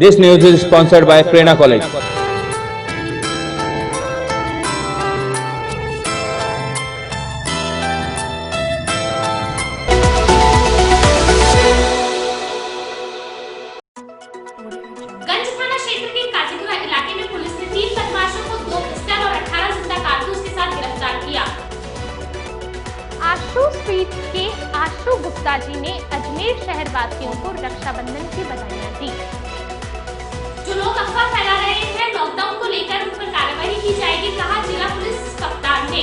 This news is sponsored by Prerna College. गंज थाना क्षेत्र के काजीपुरा इलाके में पुलिस ने 3 बदमाशों को 2 पिस्टल और 18 जिंदा कारतूस के साथ गिरफ्तार किया। आशु स्वीट के आशु गुप्ता जी ने अजमेर शहर वासियों को रक्षाबंधन की बधाइयां दी। जो लोग अफवाह फैला रहे हैं लॉकडाउन को लेकर उन पर कार्रवाई की जाएगी, कहा जिला पुलिस कप्तान ने।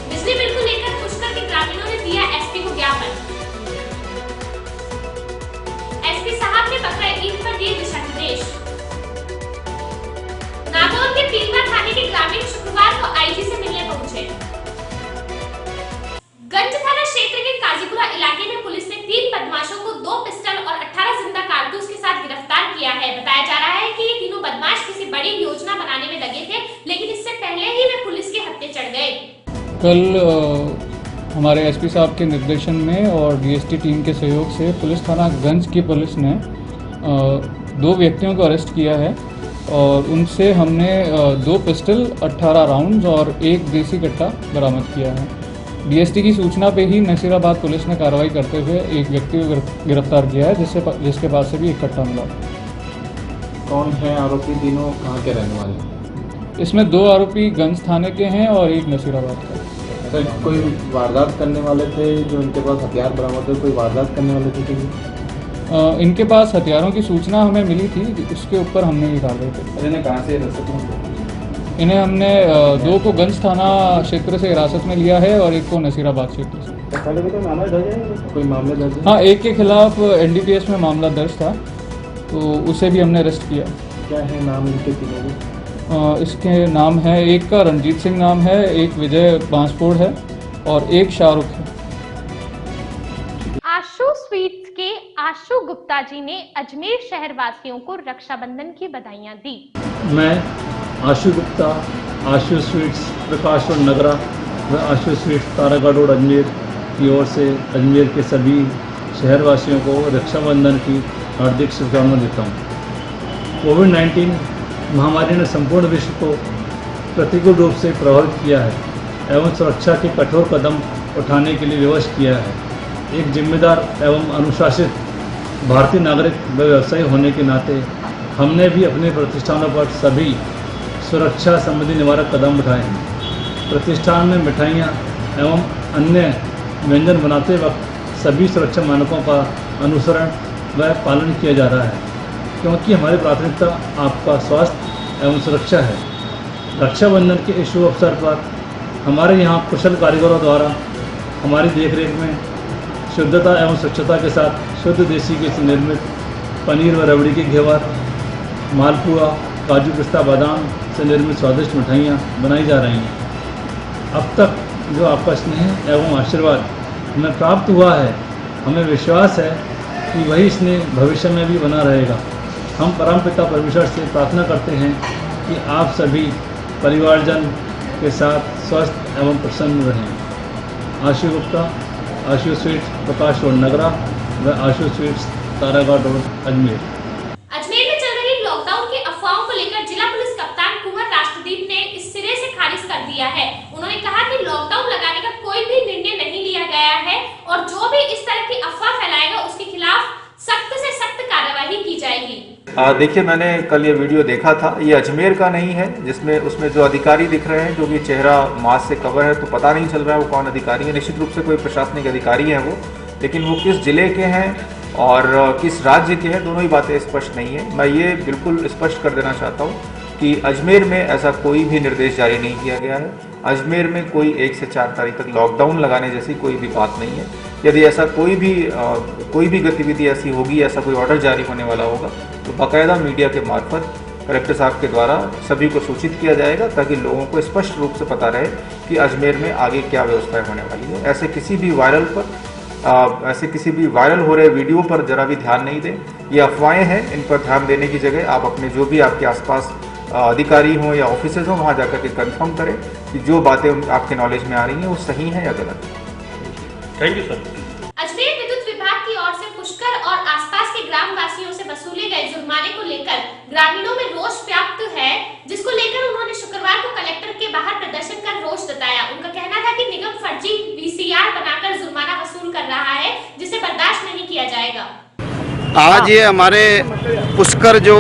बिजली बिल को लेकर पुष्कर के ग्रामीणों ने दिया एसपी को ज्ञापन। एसपी साहब ने बकरीद ईद पर दिए दिशा निर्देश। नागौर के पीलवा थाने के ग्रामीण शुक्रवार को आईजी से मिलने पहुंचे। गंज थाना क्षेत्र के काजीपुरा इलाके में पुलिस ने 3 बदमाशों को 2 पिस्टल और 18 जिंदा कारतूस के साथ गिरफ्तार किया है। बताया जा रहा है कि ये तीनों बदमाश किसी बड़ी योजना बनाने में लगे थे, लेकिन इससे पहले ही वे पुलिस के हत्थे चढ़ गए। कल हमारे एसपी साहब के निर्देशन में और डीएसटी टीम के सहयोग से पुलिस थाना गंज की पुलिस ने 2 व्यक्तियों को अरेस्ट किया है और उनसे हमने 2 पिस्टल, 18 राउंड्स और 1 देसी कट्टा बरामद किया है। डीएसटी की सूचना पे ही नसीराबाद पुलिस ने कार्रवाई करते हुए एक व्यक्ति को गिरफ्तार किया है, जिसके पास से भी एक कट्टा मिला। कौन है आरोपी? तीनों कहाँ के रहने वाले? इसमें 2 आरोपी गंज थाने के हैं और एक नसीराबाद का। सर, कोई वारदात करने वाले थे जो इनके पास हथियार बरामद हुए? कोई वारदात करने वाले थे कि इनके पास हथियारों की सूचना हमें मिली थी, उसके ऊपर हमने ही डाले थे। इन्हें कहाँ से हिरासत? इन्हें हमने 2 को गंज थाना क्षेत्र से हिरासत में लिया है और 1 को नसीराबाद क्षेत्र से। कोई मामला दर्ज है? हाँ, एक के खिलाफ एनडीपीएस में मामला दर्ज था, तो उसे भी हमने अरेस्ट किया। क्या है नाम इनके तीनों के? इसके नाम है, एक का रणजीत सिंह नाम है, एक विजय बांसपोड़ है और एक शाहरुख है। आशु स्वीट्स के आशु गुप्ता जी ने अजमेर शहर वासियों को रक्षाबंधन की बधाइयां दी। मैं आशु गुप्ता, आशु स्वीट्स प्रकाश और नगरा व आशु स्वीट्स तारागढ़ रोड अजमेर की ओर से अजमेर के सभी शहरवासियों को रक्षाबंधन की हार्दिक शुभकामनाएं देता हूँ। कोविड-19 महामारी ने संपूर्ण विश्व को प्रतिकूल रूप से प्रभावित किया है एवं सुरक्षा के कठोर कदम उठाने के लिए विवश किया है। एक जिम्मेदार एवं अनुशासित भारतीय नागरिक व व्यवसायी होने के नाते हमने भी अपने प्रतिष्ठानों पर सभी सुरक्षा संबंधी निवारक कदम उठाए हैं। प्रतिष्ठान में मिठाइयाँ एवं अन्य व्यंजन बनाते वक्त सभी सुरक्षा मानकों का अनुसरण व पालन किया जा रहा है, क्योंकि हमारी प्राथमिकता आपका स्वास्थ्य एवं सुरक्षा है। रक्षाबंधन के इस शुभ अवसर पर हमारे यहाँ कुशल कारीगरों द्वारा हमारी देखरेख में शुद्धता एवं स्वच्छता के साथ शुद्ध देसी घी से निर्मित पनीर व रबड़ी के घेवर, मालपुआ, काजू पिस्ता बादाम से निर्मित स्वादिष्ट मिठाइयाँ बनाई जा रही हैं। अब तक जो आपका स्नेह एवं आशीर्वाद हमें प्राप्त हुआ है, हमें विश्वास है कि वही स्नेह भविष्य में भी बना रहेगा। हम परमपिता परमेश्वर से प्रार्थना करते हैं कि आप सभी परिवारजन के साथ स्वस्थ एवं प्रसन्न रहें। आशु गुप्ता, आशु स्वीट्स प्रकाश रोड नगरा व आशु स्वीट्स तारागढ़ रोड अजमेर। अजमेर में चल रही लॉकडाउन की अफवाहों को लेकर जिला पुलिस कप्तान कुंवर राष्ट्रदीप ने इस सिरे से खारिज कर दिया है। उन्होंने कहा कि लॉकडाउन लगाने का कोई भी निर्णय नहीं लिया गया है और जो भी इस तरह की अफवाह फैलाएगा उसके खिलाफ सख्त से सख्त कार्रवाई की जाएगी। देखिए, मैंने कल ये वीडियो देखा था। ये अजमेर का नहीं है, जिसमें उसमें जो अधिकारी दिख रहे हैं, जो कि चेहरा मास्क से कवर है, तो पता नहीं चल रहा है वो कौन अधिकारी है। निश्चित रूप से कोई प्रशासनिक अधिकारी है वो, लेकिन वो किस जिले के हैं और किस राज्य के हैं, दोनों ही बातें स्पष्ट नहीं है। मैं ये बिल्कुल स्पष्ट कर देना चाहता हूँ कि अजमेर में ऐसा कोई भी निर्देश जारी नहीं किया गया है। अजमेर में कोई 1 से 4 तारीख तक लॉकडाउन लगाने जैसी कोई भी बात नहीं है। यदि ऐसा कोई भी गतिविधि ऐसी होगी, ऐसा कोई ऑर्डर जारी होने वाला होगा, तो बाकायदा मीडिया के मार्फत कलेक्टर साहब के द्वारा सभी को सूचित किया जाएगा, ताकि लोगों को स्पष्ट रूप से पता रहे कि अजमेर में आगे क्या व्यवस्थाएं होने वाली है। ऐसे किसी भी वायरल हो रहे वीडियो पर जरा भी ध्यान नहीं दें। ये अफवाहें हैं, इन पर ध्यान देने की जगह आप अपने जो भी आपके आसपास अधिकारी हों या ऑफिसर्स हों, वहाँ जाकर के कंफर्म करें कि जो बातें आपके नॉलेज में आ रही हैं वो सही हैं या गलत। Thank you sir. अजमेर विद्युत विभाग की ओर से पुष्कर और आसपास के ग्रामवासियों से वसूले गए ग्रामीणों में रोष व्याप्त है, जिसको लेकर उन्होंने शुक्रवार को कलेक्टर के बाहर प्रदर्शन कर रोष जताया। उनका कहना था कि निगम फर्जी VCR बनाकर जुर्माना वसूल कर रहा है, जिसे बर्दाश्त नहीं किया जाएगा। आज ये हमारे पुष्कर जो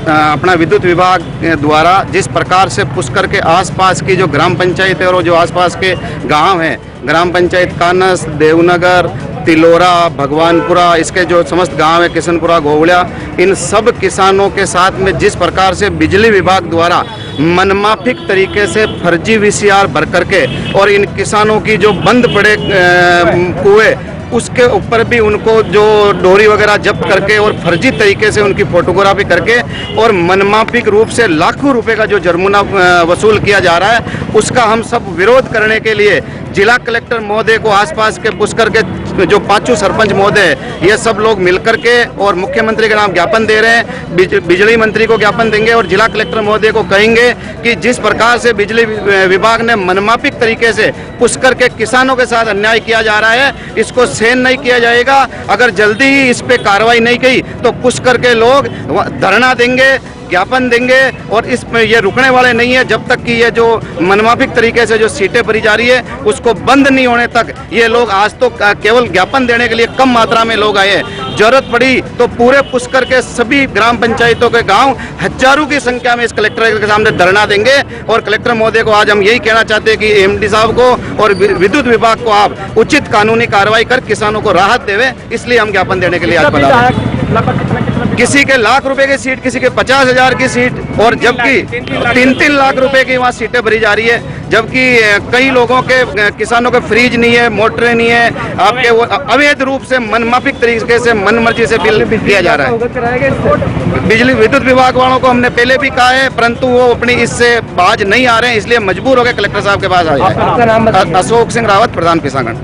अपना विद्युत विभाग द्वारा जिस प्रकार से पुष्कर के आसपास की जो ग्राम पंचायत है और जो आसपास के गांव हैं, ग्राम पंचायत कानस, देवनगर, तिलोरा, भगवानपुरा, इसके जो समस्त गांव है, किशनपुरा, घोवड़िया, इन सब किसानों के साथ में जिस प्रकार से बिजली विभाग द्वारा मनमाफिक तरीके से फर्जी VCR भर करके और इन किसानों की जो बंद पड़े कुएं उसके ऊपर भी उनको जो डोरी वगैरह जब्त करके और फर्जी तरीके से उनकी फोटोग्राफी करके और मनमाफिक रूप से लाखों रुपए का जो जुर्माना वसूल किया जा रहा है, उसका हम सब विरोध करने के लिए जिला कलेक्टर महोदय को, आसपास के पुष्कर के जो 5 सरपंच महोदय, ये सब लोग मिलकर के और मुख्यमंत्री के नाम ज्ञापन दे रहे हैं, बिजली मंत्री को ज्ञापन देंगे और जिला कलेक्टर महोदय को कहेंगे कि जिस प्रकार से बिजली विभाग ने मनमाफिक तरीके से पुष्कर के किसानों के साथ अन्याय किया जा रहा है, इसको सहन नहीं किया जाएगा। अगर जल्दी ही इस पे कार्रवाई नहीं की तो पुष्कर के लोग धरना देंगे, ज्ञापन देंगे और इसमें ये रुकने वाले नहीं है जब तक कि ये जो मनमाफिक तरीके से जो सीटें भरी जा रही है उसको बंद नहीं होने तक। ये लोग आज तो केवल ज्ञापन देने के लिए कम मात्रा में लोग आए हैं, जरूरत पड़ी तो पूरे पुष्कर के सभी ग्राम पंचायतों के गांव हजारों की संख्या में इस कलेक्टर के सामने धरना देंगे। और कलेक्टर महोदय को आज हम यही कहना चाहते हैं कि MD साहब को और विद्युत विभाग को आप उचित कानूनी कार्रवाई कर किसानों को राहत देवे, इसलिए हम ज्ञापन देने के लिए आज बुला रहे हैं। किसी के लाख रुपए की सीट, किसी के 50,000 की सीट और जबकि 3-3 लाख रुपए की वहाँ सीटें भरी जा रही है, जबकि कई लोगों के किसानों के फ्रिज नहीं है, मोटरें नहीं है, आपके वो अवैध रूप से मनमाफिक तरीके से मनमर्जी से बिल दिया जा रहा है। बिजली विद्युत विभाग वालों को हमने पहले भी कहा है, परंतु वो अपनी इससे बाज नहीं आ रहे हैं, इसलिए मजबूर हो गए कलेक्टर साहब के पास आए। अशोक सिंह रावत, प्रधान किसानगण।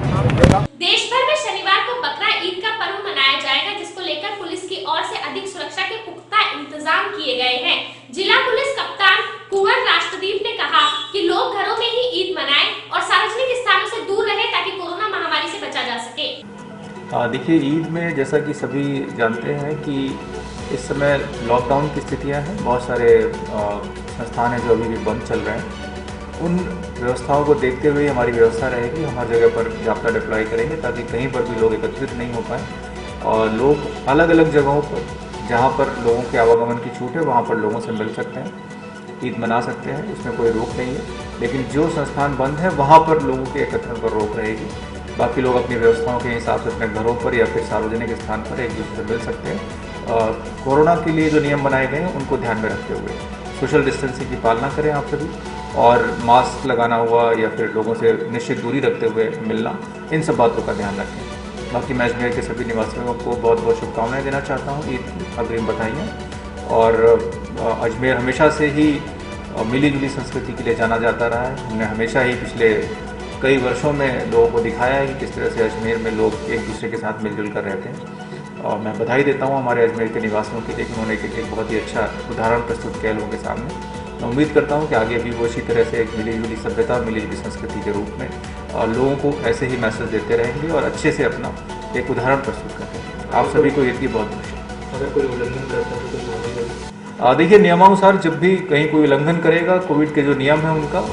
देश भर में शनिवार को बकरा ईद का पर्व मनाया जाएगा, जिसको लेकर पुलिस की ओर से अधिक सुरक्षा के पुख्ता इंतजाम किए गए हैं। जिला पुलिस कप्तान कुंवर राष्ट्रदीप ने कहा कि लोग घरों में ही ईद मनाएं और सार्वजनिक स्थानों से दूर रहें ताकि कोरोना महामारी से बचा जा सके। देखिए, ईद में जैसा कि सभी जानते हैं कि इस समय लॉकडाउन की स्थितियां हैं, बहुत सारे संस्थान हैं जो अभी भी बंद चल रहे हैं। उन व्यवस्थाओं को देखते हुए हमारी व्यवस्था रहेगी, हम हर जगह पर जाप्ता डिप्लॉय करेंगे ताकि कहीं पर भी लोग एकत्रित नहीं हो पाए और लोग अलग अलग जगहों पर जहाँ पर लोगों के आवागमन की छूट है वहाँ पर लोगों से मिल सकते हैं, ईद मना सकते हैं, इसमें कोई रोक नहीं है। लेकिन जो संस्थान बंद है वहाँ पर लोगों के एकत्रण पर रोक रहेगी। बाकी लोग अपनी व्यवस्थाओं के हिसाब से अपने घरों पर या फिर सार्वजनिक स्थान पर एक दूसरे से मिल सकते हैं। कोरोना के लिए जो नियम बनाए गए हैं उनको ध्यान में रखते हुए सोशल डिस्टेंसिंग की पालना करें आप सभी, और मास्क लगाना हुआ या फिर लोगों से निश्चित दूरी रखते हुए मिलना, इन सब बातों का ध्यान रखें। बाकी मैं अजमेर के सभी निवासियों को बहुत बहुत शुभकामनाएं देना चाहता हूँ, ईद की अग्रिम बधाइयाँ। और अजमेर हमेशा से ही मिली जुली संस्कृति के लिए जाना जाता रहा है। हमने हमेशा ही पिछले कई वर्षों में लोगों को दिखाया है कि किस तरह से अजमेर में लोग एक दूसरे के साथ मिलजुल कर रहते हैं। और मैं बधाई देता हूँ हमारे अजमेर के निवासियों के लिए कि उन्होंने एक बहुत ही अच्छा उदाहरण प्रस्तुत किया लोगों के सामने। मैं उम्मीद करता हूँ कि आगे भी वो इसी तरह से एक मिली जुली सभ्यता और मिली जुली संस्कृति के रूप में लोगों को ऐसे ही मैसेज देते रहेंगे और अच्छे से अपना एक उदाहरण प्रस्तुत करते हैं। आप सभी को ईद की बहुत बहुत। अगर कोई उल्लंघन करता है तो देखिए, नियमानुसार जब भी कहीं कोई उल्लंघन करेगा, कोविड के जो नियम हैं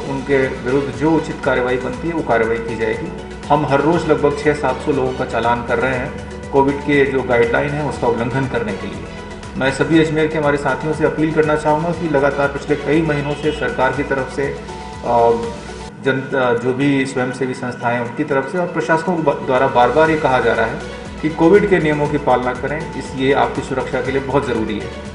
उनके विरुद्ध जो उचित कार्रवाई बनती है वो कार्रवाई की जाएगी। हम हर रोज़ लगभग 600-700 लोगों का चालान कर रहे हैं कोविड के जो गाइडलाइन है उसका उल्लंघन करने के लिए। मैं सभी अजमेर के हमारे साथियों से अपील करना चाहूँगा कि लगातार पिछले कई महीनों से सरकार की तरफ से जो भी स्वयंसेवी संस्थाएं उनकी तरफ से और प्रशासकों द्वारा बार बार ये कहा जा रहा है कि कोविड के नियमों की पालना करें, इसलिए आपकी सुरक्षा के लिए बहुत ज़रूरी है।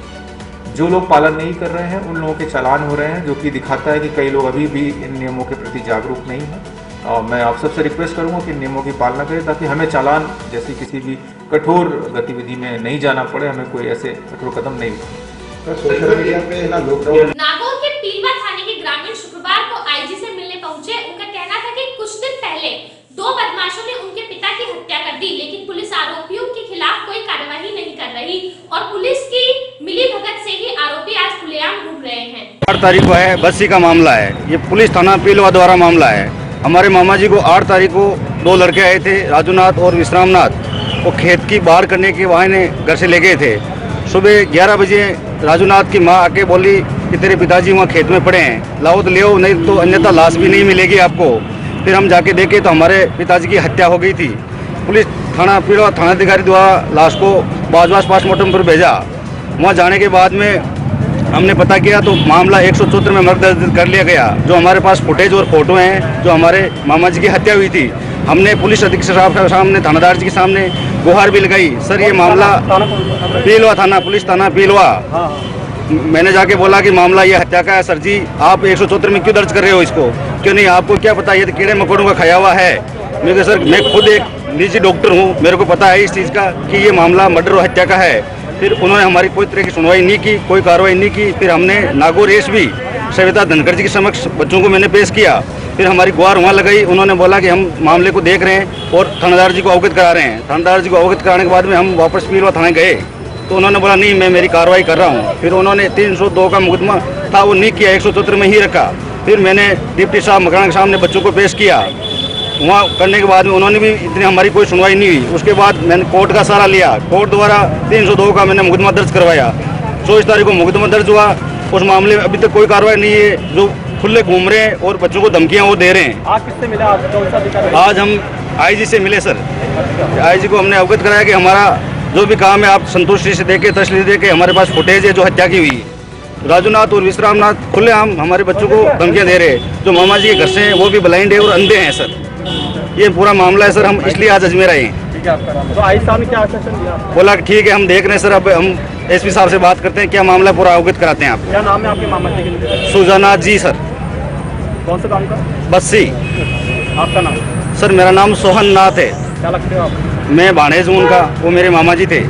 जो लोग पालन नहीं कर रहे हैं उन लोगों के चालान हो रहे हैं, जो कि दिखाता है कि कई लोग अभी भी इन नियमों के प्रति जागरूक नहीं हैं। और मैं आप सबसे रिक्वेस्ट करूंगा कि नियमों की पालना करें ताकि हमें चालान जैसी किसी भी कठोर गतिविधि में नहीं जाना पड़े, हमें कोई ऐसे कठोर कदम नहीं उठाए। सोशल मीडिया पे ना लॉकडाउन। नागौर के पीलवा थाने के ग्रामीण शुक्रवार को IG से मिलने पहुंचे। उनका कहना था कि कुछ दिन पहले 2 बदमाशों ने उनके पिता की हत्या कर दी, लेकिन पुलिस आरोपियों के खिलाफ कोई कार्रवाई नहीं कर रही और पुलिस की मिलीभगत से ही आरोपी आज खुलेआम घूम रहे हैं। 8 तारीख को है, बस्सी का मामला है, ये पुलिस थाना पीलवा द्वारा मामला है। हमारे मामा जी को 8 तारीख को 2 लड़के आए थे, राजूनाथ और विश्रामनाथ, वो खेत की बाढ़ करने के बहाने घर से ले गए थे। सुबह 11 बजे राजूनाथ की माँ आके बोली कि तेरे पिताजी वहाँ खेत में पड़े हैं, लाओ तो ले आओ, नहीं तो अन्यथा लाश भी नहीं मिलेगी आपको। फिर हम जाके देखे तो हमारे पिताजी की हत्या हो गई थी। पुलिस थाना पीड़ित थानाधिकारी द्वारा लाश को बाजवास पोस्टमार्टम पर भेजा। वहाँ जाने के बाद में हमने पता किया तो मामला 174 में दर्ज कर लिया गया। जो हमारे पास फुटेज और फोटो हैं जो हमारे मामा जी की हत्या हुई थी, हमने पुलिस अधीक्षक साहब के सामने, थानादार जी के सामने गुहार भी लगाई। सर ये मामला पीलवा थाना, पुलिस थाना पीलवा, मैंने जाके बोला कि मामला ये हत्या का है सर जी, आप 174 में क्यों दर्ज कर रहे हो इसको, क्यों नहीं, आपको क्या पता ये तो कीड़े मकोड़ों का खाया हुआ है। मैं कहा सर मैं खुद एक निजी डॉक्टर हूँ, मेरे को पता है इस चीज़ का कि ये मामला मर्डर और हत्या का है। फिर उन्होंने हमारी कोई तरह की सुनवाई नहीं की, कोई कार्रवाई नहीं की। फिर हमने नागौर एसपी सविता धनखड़ जी के समक्ष बच्चों को मैंने पेश किया। फिर हमारी गुहार वहाँ लगाई, उन्होंने बोला कि हम मामले को देख रहे हैं और थानेदार जी को अवगत करा रहे हैं। थानेदार जी को अवगत कराने के बाद में हम वापस पीलवा थाने गए तो उन्होंने बोला नहीं मैं मेरी कार्रवाई कर रहा हूँ। फिर उन्होंने 302 का मुकदमा था वो नहीं किया, 174 में ही रखा। फिर मैंने डिप्टी साहब मकराना के सामने बच्चों को पेश किया। वहाँ करने के बाद में उन्होंने भी इतनी हमारी कोई सुनवाई नहीं हुई। उसके बाद मैंने कोर्ट का सहारा लिया, कोर्ट द्वारा 302 का मैंने मुकदमा दर्ज करवाया। 24 तारीख को मुकदमा दर्ज हुआ। उस मामले में अभी तक कोई कार्रवाई नहीं है। जो खुले घूम रहे हैं और बच्चों को धमकियाँ वो दे रहे हैं। आज किससे मिला, आज कौन सा अधिकारी? आज हम आईजी से मिले सर। आईजी को हमने अवगत कराया कि हमारा जो भी काम है आप संतुष्टि से देके, तसल्ली देके, हमारे पास फुटेज है जो हत्या की हुई। राजूनाथ और विश्रामनाथ खुले हम हमारे बच्चों को धमकियाँ दे रहे हैं। जो मामा जी के घर से हैं वो भी ब्लाइंड है और अंधे हैं सर। ये पूरा मामला है सर, हम इसलिए आज अजमेर आए हैं। ठीक है आपका नाम? तो आई साहब ने क्या आश्वासन दिया? बोला कि ठीक है हम देख रहे हैं सर, अब हम एसपी साहब से बात करते हैं, क्या मामला पूरा अवगत कराते हैं आप। क्या नाम है आपके मामा जी के? सुजानाथ जी सर। कौन सा काम का? बस्सी। आपका नाम? सर मेरा नाम सोहन नाथ है। क्या लगते हो आप? मैं भाणेज हूँ उनका, वो मेरे मामा जी थे।